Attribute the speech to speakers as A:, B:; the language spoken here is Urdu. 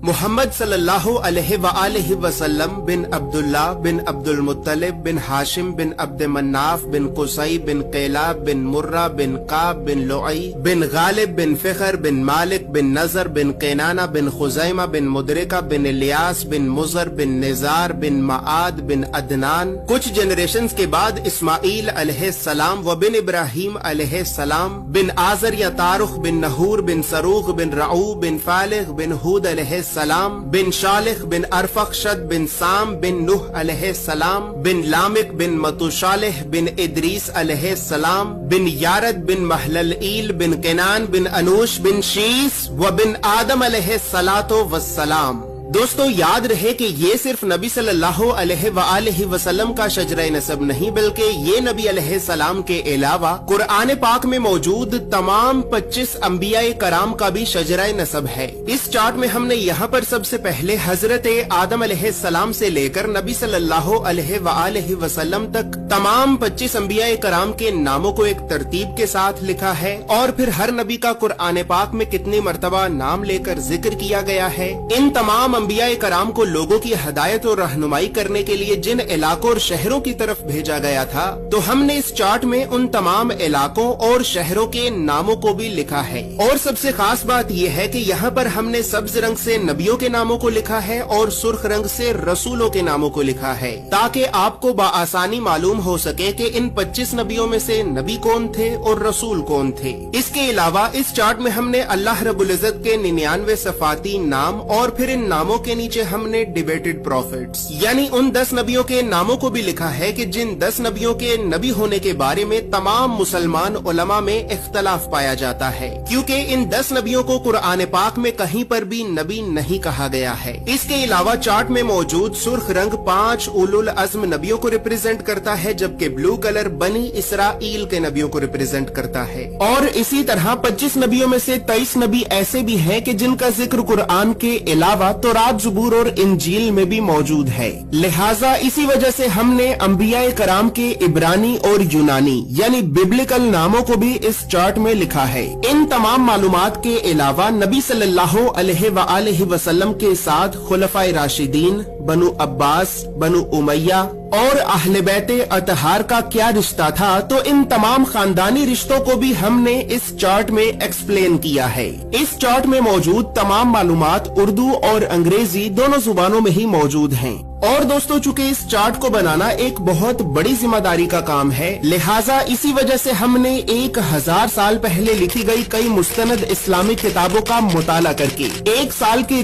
A: محمد صلی اللہ علیہ وآلہ وسلم بن عبداللہ بن عبد المطلب بن ہاشم بن عبد مناف بن قصی بن قیلاب بن مرہ بن قاب بن لعی بن غالب بن فخر بن مالک بن نظر بن قینانہ بن خزیمہ بن مدرکہ بن الیاس بن مزر بن نزار بن معاد بن عدنان۔ کچھ جنریشنز کے بعد اسماعیل علیہ السلام و بن ابراہیم علیہ السلام بن آزر یا تارخ بن نحور بن سروغ بن رعو بن فالغ بن ہود علیہ السلام بن شالخ بن ارفخشد بن سام بن نوح علیہ السلام بن لامک بن متوشالح بن ادریس علیہ السلام بن یارد بن محللئیل بن کنان بن انوش بن شیس و بن آدم علیہ السلام۔ دوستو یاد رہے کہ یہ صرف نبی صلی اللہ علیہ وآلہ وسلم کا شجرہ نسب نہیں بلکہ یہ نبی علیہ السلام کے علاوہ قرآن پاک میں موجود تمام 25 انبیاء کرام کا بھی شجرہ نسب ہے۔ اس چارٹ میں ہم نے یہاں پر سب سے پہلے حضرت آدم علیہ السلام سے لے کر نبی صلی اللہ علیہ وآلہ وسلم تک تمام 25 انبیاء کرام کے ناموں کو ایک ترتیب کے ساتھ لکھا ہے، اور پھر ہر نبی کا قرآن پاک میں کتنی مرتبہ نام لے کر ذکر کیا گیا ہے۔ ان تمام انبیاء کرام کو لوگوں کی ہدایت اور رہنمائی کرنے کے لیے جن علاقوں اور شہروں کی طرف بھیجا گیا تھا، تو ہم نے اس چارٹ میں ان تمام علاقوں اور شہروں کے ناموں کو بھی لکھا ہے۔ اور سب سے خاص بات یہ ہے کہ یہاں پر ہم نے سبز رنگ سے نبیوں کے ناموں کو لکھا ہے اور سرخ رنگ سے رسولوں کے ناموں کو لکھا ہے، تاکہ آپ کو بآسانی معلوم ہو سکے کہ ان 25 نبیوں میں سے نبی کون تھے اور رسول کون تھے۔ اس کے علاوہ اس چارٹ میں ہم نے اللہ رب العزت کے 99 صفاتی نام اور پھر ان ناموں کے نیچے ہم نے ڈیبیٹڈ پروفیٹس یعنی ان 10 نبیوں کے ناموں کو بھی لکھا ہے کہ جن 10 نبیوں کے نبی ہونے کے بارے میں تمام مسلمان علماء میں اختلاف پایا جاتا ہے، کیونکہ ان 10 نبیوں کو قرآن پاک میں کہیں پر بھی نبی نہیں کہا گیا ہے۔ اس کے علاوہ چارٹ میں موجود سرخ رنگ 5 اولو العزم نبیوں کو ریپرزینٹ کرتا ہے، جبکہ بلو کلر بنی اسرائیل کے نبیوں کو ریپرزینٹ کرتا ہے۔ اور اسی طرح 25 نبیوں میں سے 23 نبی ایسے بھی ہیں کہ جن کا ذکر قرآن کے علاوہ تورات، زبور اور انجیل میں بھی موجود ہے۔ لہٰذا اسی وجہ سے ہم نے انبیاء کرام کے عبرانی اور یونانی یعنی ببلکل ناموں کو بھی اس چارٹ میں لکھا ہے۔ ان تمام معلومات کے علاوہ نبی صلی اللہ علیہ وآلہ وسلم کے ساتھ خلفائے راشدین، بنو عباس، بنو امیہ اور اہل بیت اطہار کا کیا رشتہ تھا، تو ان تمام خاندانی رشتوں کو بھی ہم نے اس چارٹ میں ایکسپلین کیا ہے۔ اس چارٹ میں موجود تمام معلومات اردو اور انگریزی دونوں زبانوں میں ہی موجود ہیں۔ اور دوستو چونکہ اس چارٹ کو بنانا ایک بہت بڑی ذمہ داری کا کام ہے، لہٰذا اسی وجہ سے ہم نے 1000 سال پہلے لکھی گئی کئی مستند اسلامی کتابوں کا مطالعہ کر کے 1 سال کی